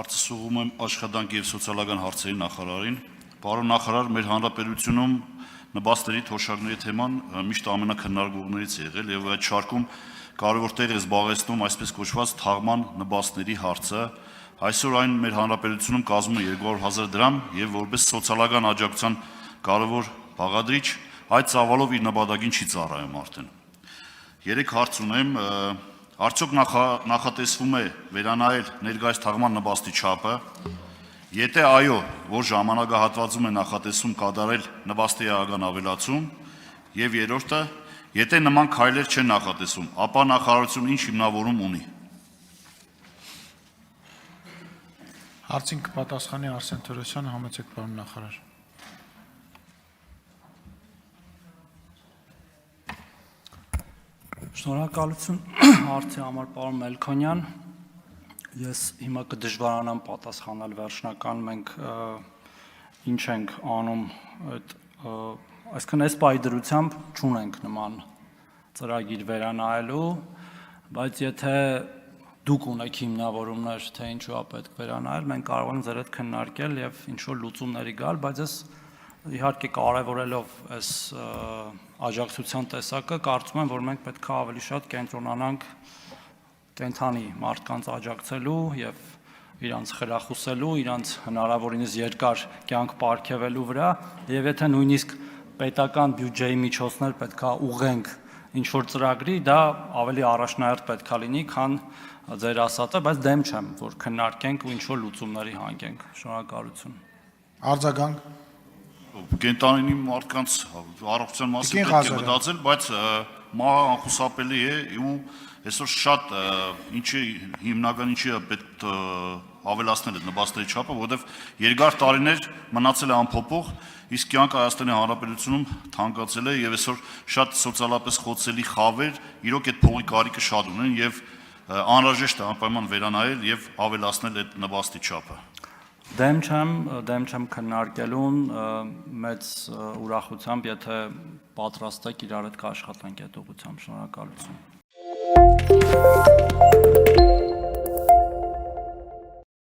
Հարցը սուղում եմ աշխատանք և սոցիալական հարցերի նախարարին։ Պարոն նախարար, մեր հանրապետությունում նպաստների թոշակների թեման միշտ ամենաքննարկողներից է եղել եւ այդ շարքում կարևոր տեղ է զբաղեցնում այսպես կոչված թաղման նպաստների հարցը։ Այսօր այն մեր հանրապետությունում կազմում է 200,000 դրամ եւ որպես սոցիալական աջակցության կարևոր բաղադրիչ այդ ծավալով իր նպատակին չի ծառայում արդեն։ 3 հարց ունեմ, արդյոք նախատեսվում է վերանայել ներկայիս թաղման նպաստի չափը, եթե այո, որ ժամանակահատվածում է նախատեսվում կատարել նպաստի էական ավելացում, եւ երրորդը, եթե նման քայլեր չեն նախատեսվում, ապա նախարարությունը ինչ հիմնավորում ունի։ Հարցին կպատասխանի Արսեն Թորոսյանը, համեցեք պարոն նախարար։ Շնորհակալություն հարցի համար պարոն Մելքոնյան։ Ես հիմա կդժվարանամ պատասխանել վերջնական մենք ինչ ենք անում այդ այսինքն այս պայդրությամբ չունենք նման ծրագիր վերանայելու, բայց եթե դուք ունեք հիմնավորումներ, թե ինչու է պետք վերանայել, մենք կարող ենք ձեր հետ քննարկել եւ ինչ որ լուծումների գալ, բայց ես իհարկե կարևորելով այս աջակցության տեսակը, կարծում եմ, որ մենք պետք է ավելի շատ կենտրոնանանք կենթանի մարդկանց աջակցելու եւ իրանց խրախուսելու, իրանց հնարավորինս երկար կյանք պարգևելու վրա, եւ եթե նույնիսկ պետական բյուջեի միջոցներ պետք է ուղենք ինչ որ ծրագրի, դա ավելի առաջնահերթ պետք է լինի, քան ձեր ասածը, բայց դեմ չեմ, որ քննարկենք ու ինչ որ լուծումների հանգենք։ Շնորհակալություն։ Արձագանք։ Կենտանիի մարդկանց առողջության մասին պետք է մտածել, բայց մահը անխուսափելի է ու այսօր շատ ինչի հիմնական ինչի է պետք ավելացնել այդ նպաստների չափը, որովհետև երկար տարիներ մնացել է անփոփոխ, իսկ կյանքը Հայաստանի Հանրապետությունում թանկացել է եւ այսօր շատ սոցիալապես խոցելի խավեր իրոք այդ փողի կարիքը շատ ունեն եւ անհրաժեշտ է անպայման վերանայել եւ ավելացնել այդ նպաստի չափը։ Դեմ չեմ քննարկելուն մեծ ուրախությամբ, եթե պատրաստ եք իրար հետ կաշխատենք այդ ուղղությամբ։ Շնորհակալություն։